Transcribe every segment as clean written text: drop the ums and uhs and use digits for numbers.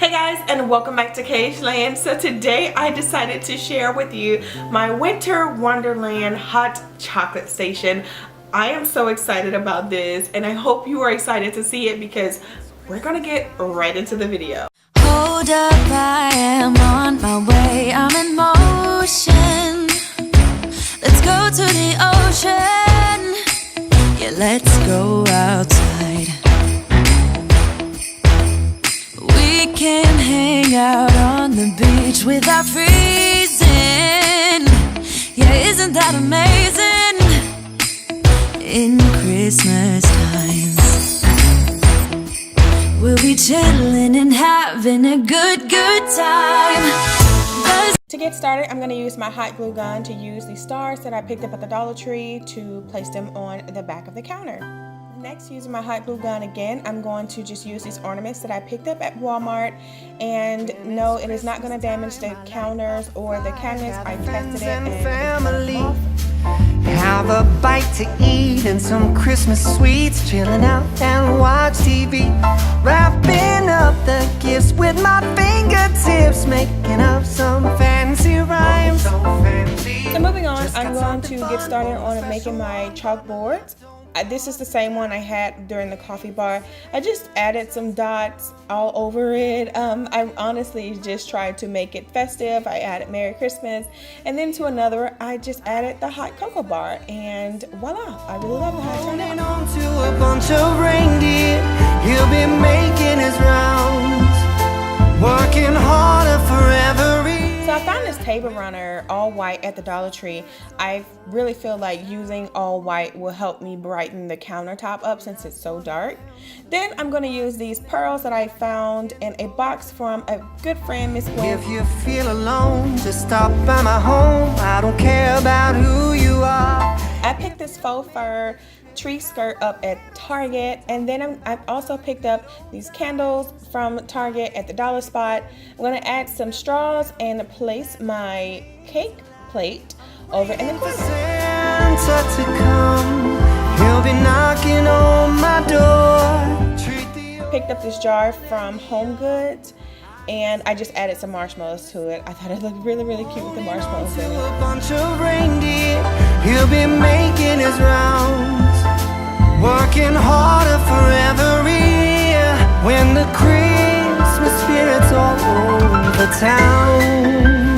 Hey guys, and welcome back to CageLand. So today I decided to share with you my winter wonderland hot chocolate station. I am so excited about this and I hope you are excited to see it because we're gonna get right into the video. Hold up, I am on my way, I'm in motion. Let's go to the ocean. Yeah, let's go outside. We can hang out on the beach without freezing. Yeah, isn't that amazing? In Christmas times, we'll be chilling and having a good time. To get started, I'm going to use my hot glue gun to use the stars that I picked up at the Dollar Tree to place them on the back of the counter. Next, using my hot glue gun again, I'm going to just use these ornaments that I picked up at Walmart. And no, it is not going to damage the counters or the cabinets. I tested it and family. Have a bite to eat and some Christmas sweets, chilling out and watch TV, wrapping up the gifts with my fingertips, making up some fancy rhymes. So moving on, I'm going to get started on making my chalkboards. This is the same one I had during the coffee bar. I just added some dots all over it. I honestly just tried to make it festive. I added Merry Christmas, and then to another I just added the hot cocoa bar, and voila, I really love how it turned out. On to a bunch of reindeer, he'll be making his rounds, working harder for every. So I found this table runner all white at the Dollar Tree. I really feel like using all white will help me brighten the countertop up since it's so dark. Then I'm going to use these pearls that I found in a box from a good friend, Miss Gwen. If you feel alone, just stop by my home. I don't care about who you are. I picked this faux fur tree skirt up at Target, and then I've also picked up these candles from Target at the Dollar Spot. I'm going to add some straws and place my cake plate over in the corner. Santa to come, he'll be knocking on my door. Picked up this jar from Home Goods, and I just added some marshmallows to it. I thought it looked really cute with the marshmallows in it. A bunch of reindeer, he'll be making his rounds, working harder for every year. When the Christmas spirit's all over town.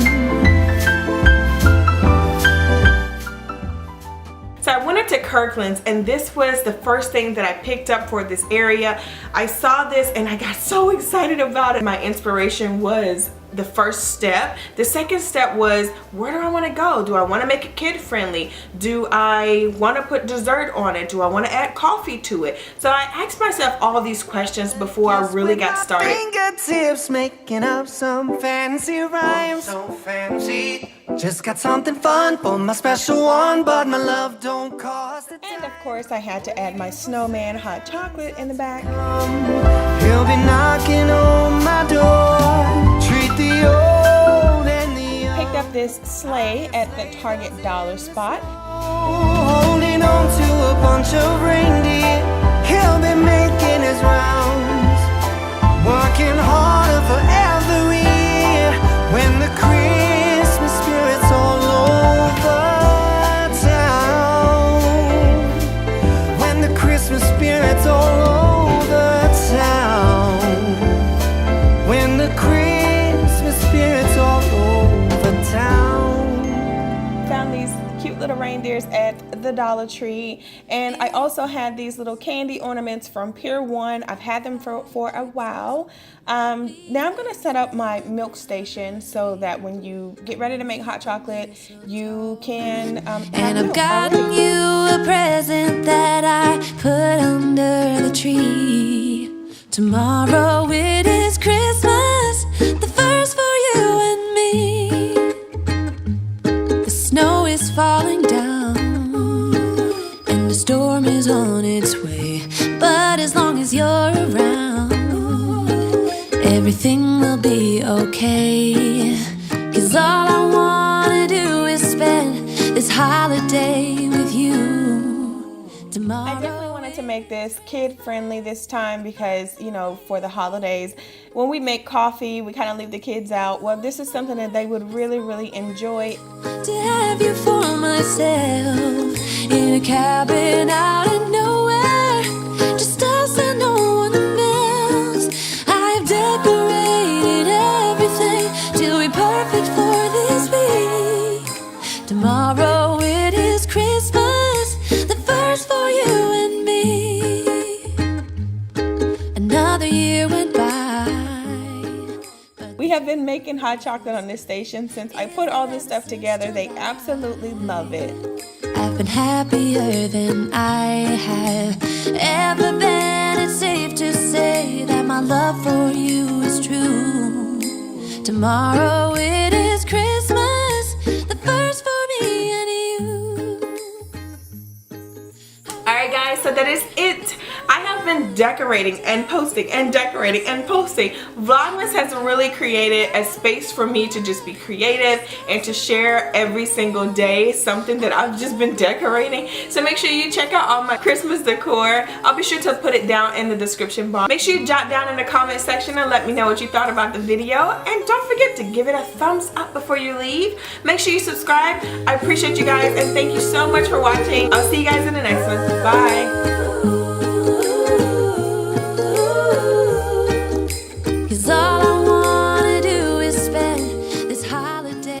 So I went into Kirkland's, and this was the first thing that I picked up for this area. I saw this and I got so excited about it. My inspiration was the first step. The second step was, where do I want to go? Do I want to make it kid friendly? Do I want to put dessert on it? Do I want to add coffee to it? So I asked myself all these questions before I really got started. Fingertips making up some fancy rhymes. So fancy. Just got something fun for my special one, but my love don't cost it. And of course I had to add my snowman hot chocolate in the back. He'll be knocking on my door. Treat the old and the young. Picked up this sleigh at the Target Dollar Spot. Holding on to a bunch of reindeer, he'll be making his rounds, working harder for every year. When the Christmas spirit's all over town, when the Christmas spirit's all over town, when the Christmas spirit's all over town. Found these cute little reindeers at the Dollar Tree, and I also had these little candy ornaments from Pier 1. I've had them for a while. Now I'm going to set up my milk station so that when you get ready to make hot chocolate, you can And I've gotten you a present that I put under the tree. Tomorrow it is Christmas, the first for you and me. The snow is falling down and the storm is on its way, but as long as you're around, everything will be okay. 'Cause all I wanna do is spend this holiday with you. Tomorrow I definitely want to to make this kid friendly this time because, you know, for the holidays, when we make coffee, we kind of leave the kids out. Well, this is something that they would really enjoy. To have you for myself in a cabin out of nowhere, just us and no one else. I've decorated everything till we're perfect for this week. Tomorrow it is Christmas, the first for you and me. Another year went by. We have been making hot chocolate on this station since I put all this stuff together. They absolutely love it. I've been happier than I have ever been. It's safe to say that my love for you is true. Tomorrow it is Christmas, the first for me and you. Alright guys, so that is it. I have been decorating and posting and decorating and posting. Vlogmas has really created a space for me to just be creative and to share every single day something that I've just been decorating. So make sure you check out all my Christmas decor. I'll be sure to put it down in the description box. Make sure you jot down in the comment section and let me know what you thought about the video. And don't forget to give it a thumbs up before you leave. Make sure you subscribe. I appreciate you guys and thank you so much for watching. I'll see you guys in the next one. Bye.